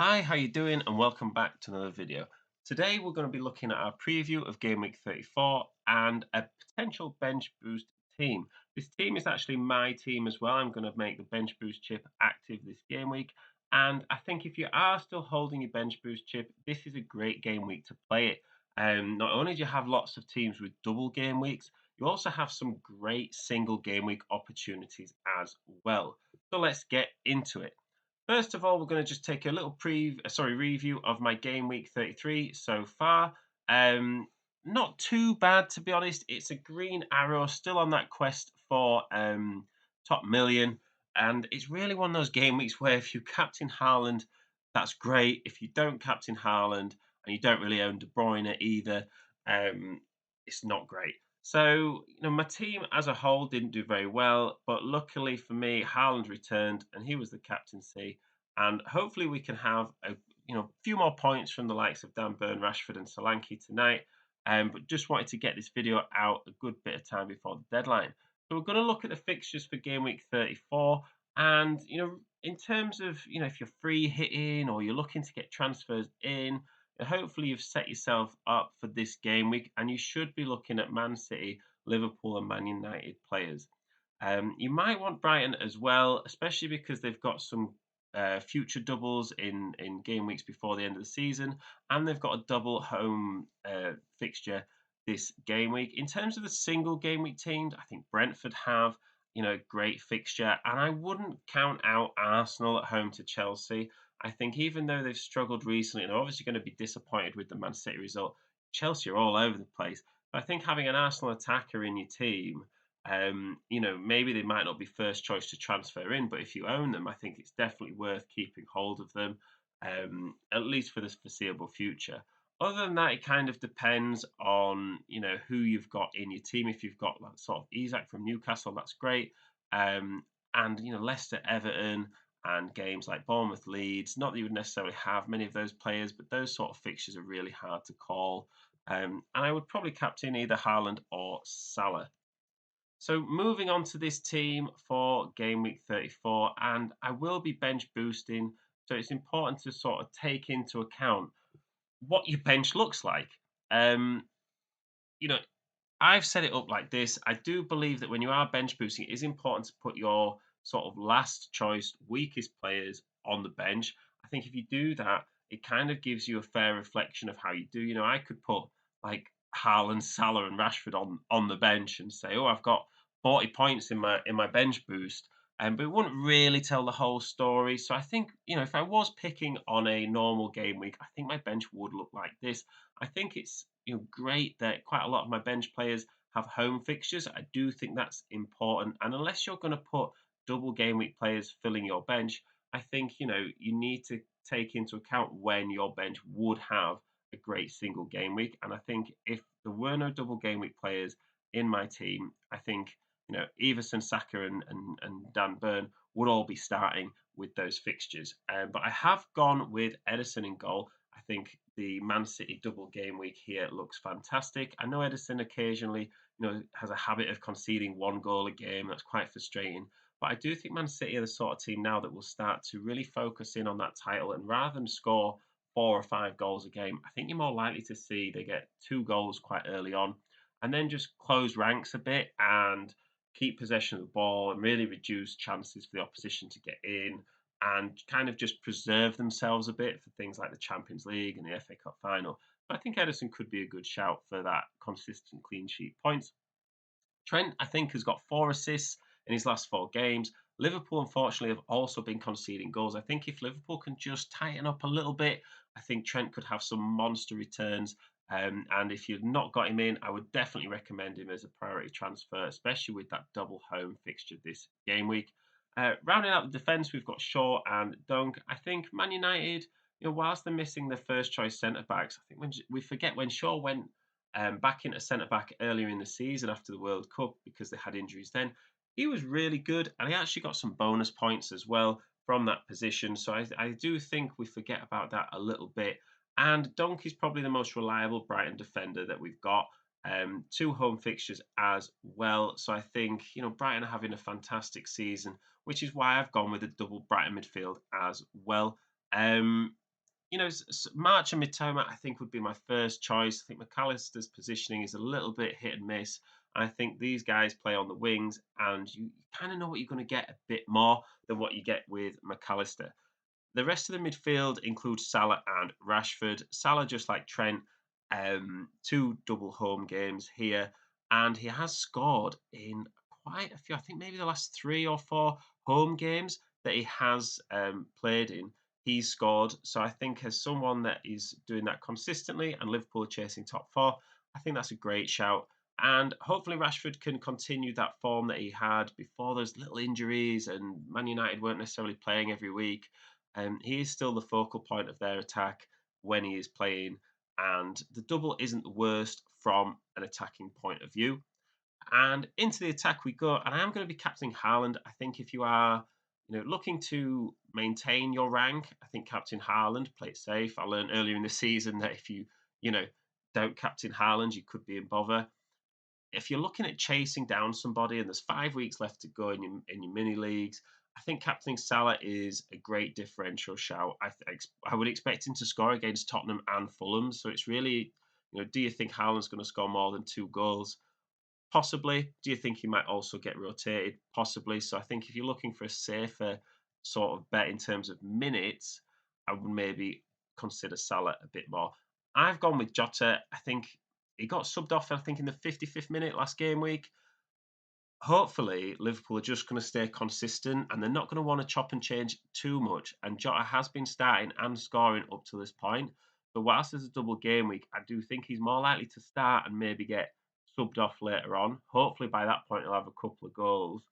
Hi, how you doing? And welcome back to another video. Today we're going to be looking at our preview of Game Week 34 and a potential bench boost team. This team is actually my team as well. I'm going to make the bench boost chip active this game week. And I think if you are still holding your bench boost chip, this is a great game week to play it. Not only do you have lots of teams with double game weeks, you also have some great single game week opportunities as well. So let's get into it. First of all, we're going to just take a little review of my game week 33 so far. Um, Not too bad to be honest. It's a green arrow, still on that quest for top million, and it's really one of those game weeks where if you captain Haaland, that's great. If you don't captain Haaland and you don't really own De Bruyne either, um, it's not great. So, my team as a whole didn't do very well, but luckily for me, Haaland returned and he was the captaincy. And hopefully we can have a few more points from the likes of Dan Burn, Rashford, and Solanke tonight. But just wanted to get this video out a good bit of time before the deadline. So we're going to look at the fixtures for game week 34. And in terms of if you're free hitting or you're looking to get transfers in, hopefully you've set yourself up for this game week, and you should be looking at Man City, Liverpool, and Man United players. You might want Brighton as well, especially because they've got some future doubles in game weeks before the end of the season, and they've got a double home fixture this game week. In terms of the single game week teams, I think Brentford have great fixture, and I wouldn't count out Arsenal at home to Chelsea. I think even though they've struggled recently, and they're obviously going to be disappointed with the Man City result, Chelsea are all over the place. But I think having an Arsenal attacker in your team, maybe they might not be first choice to transfer in, but if you own them, I think it's definitely worth keeping hold of them, at least for the foreseeable future. Other than that, it kind of depends on who you've got in your team. If you've got that sort of Isak from Newcastle, that's great. And Leicester, Everton, and games like Bournemouth, Leeds. Not that you would necessarily have many of those players, but those sort of fixtures are really hard to call. And I would probably captain either Haaland or Salah. So moving on to this team for game week 34, and I will be bench boosting. So it's important to sort of take into account what your bench looks like. Um, you know, I've set it up like this. I do believe that when you are bench boosting, it is important to put your sort of last choice, weakest players on the bench. I think if you do that, it kind of gives you a fair reflection of how you do. I could put like Haaland, Salah, and Rashford on the bench and say, oh, I've got 40 points in my bench boost. But it wouldn't really tell the whole story. So I think, if I was picking on a normal game week, I think my bench would look like this. I think it's great that quite a lot of my bench players have home fixtures. I do think that's important. And unless you're going to put double game week players filling your bench, I think you need to take into account when your bench would have a great single game week. And I think if there were no double game week players in my team, I think Everson, Saka, and Dan Burn would all be starting with those fixtures. But I have gone with Edison in goal. I think the Man City double game week here looks fantastic. I know Edison occasionally, has a habit of conceding one goal a game. That's quite frustrating. But I do think Man City are the sort of team now that will start to really focus in on that title. And rather than score 4 or 5 goals a game, I think you're more likely to see they get 2 goals quite early on and then just close ranks a bit and keep possession of the ball and really reduce chances for the opposition to get in and kind of just preserve themselves a bit for things like the Champions League and the FA Cup final. But I think Edison could be a good shout for that consistent clean sheet points. Trent, I think, has got 4 assists in his last 4 games. Liverpool, unfortunately, have also been conceding goals. I think if Liverpool can just tighten up a little bit, I think Trent could have some monster returns. And if you've not got him in, I would definitely recommend him as a priority transfer, especially with that double home fixture this game week. Rounding out the defence, we've got Shaw and Dunk. I think Man United, whilst they're missing their first choice centre backs, I think when we forget when Shaw went back into centre back earlier in the season after the World Cup because they had injuries then. He was really good and he actually got some bonus points as well from that position. So I do think we forget about that a little bit. And Dunk is probably the most reliable Brighton defender that we've got. 2 home fixtures as well. So I think, Brighton are having a fantastic season, which is why I've gone with a double Brighton midfield as well. March and Mitoma, I think, would be my first choice. I think McAllister's positioning is a little bit hit and miss. I think these guys play on the wings, and you kind of know what you're going to get a bit more than what you get with McAllister. The rest of the midfield includes Salah and Rashford. Salah, just like Trent, two double home games here, and he has scored in quite a few. I think maybe the last 3 or 4 home games that he has played in, he's scored. So I think as someone that is doing that consistently, and Liverpool are chasing top four, I think that's a great shout. And hopefully Rashford can continue that form that he had before those little injuries and Man United weren't necessarily playing every week. He is still the focal point of their attack when he is playing, and the double isn't the worst from an attacking point of view. And into the attack we go, and I am going to be captaining Haaland. I think if you are, looking to maintain your rank, I think captain Haaland, play it safe. I learned earlier in the season that if you know, don't captain Haaland, you could be in bother. If you're looking at chasing down somebody and there's 5 weeks left to go in your mini leagues, I think captaining Salah is a great differential shout. I would expect him to score against Tottenham and Fulham. So it's really, do you think Haaland's going to score more than 2 goals? Possibly. Do you think he might also get rotated? Possibly. So I think if you're looking for a safer sort of bet in terms of minutes, I would maybe consider Salah a bit more. I've gone with Jota. I think he got subbed off, I think, in the 55th minute last game week. Hopefully, Liverpool are just going to stay consistent and they're not going to want to chop and change too much. And Jota has been starting and scoring up to this point. So, whilst there's a double game week, I do think he's more likely to start and maybe get subbed off later on. Hopefully, by that point, he'll have a couple of goals.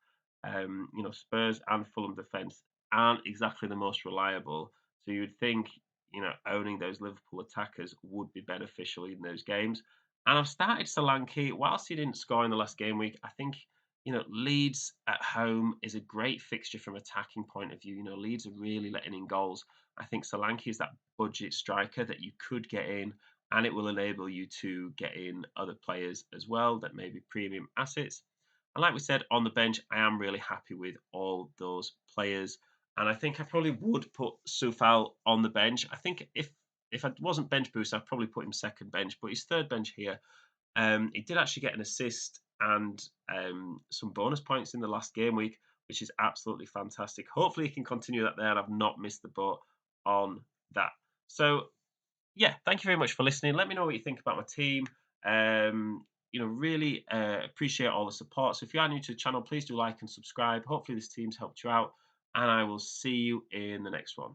Spurs and Fulham defence aren't exactly the most reliable. So, you would think, owning those Liverpool attackers would be beneficial in those games. And I've started Solanke. Whilst he didn't score in the last game week, I think Leeds at home is a great fixture from attacking point of view. Leeds are really letting in goals. I think Solanke is that budget striker that you could get in, and it will enable you to get in other players as well that may be premium assets. And like we said, on the bench, I am really happy with all those players. And I think I probably would put Sufal on the bench. I think if I wasn't bench boost, I'd probably put him second bench, but he's third bench here. He did actually get an assist and some bonus points in the last game week, which is absolutely fantastic. Hopefully, he can continue that there, and I've not missed the boat on that. So, yeah, thank you very much for listening. Let me know what you think about my team. Really appreciate all the support. So, if you are new to the channel, please do like and subscribe. Hopefully, this team's helped you out, and I will see you in the next one.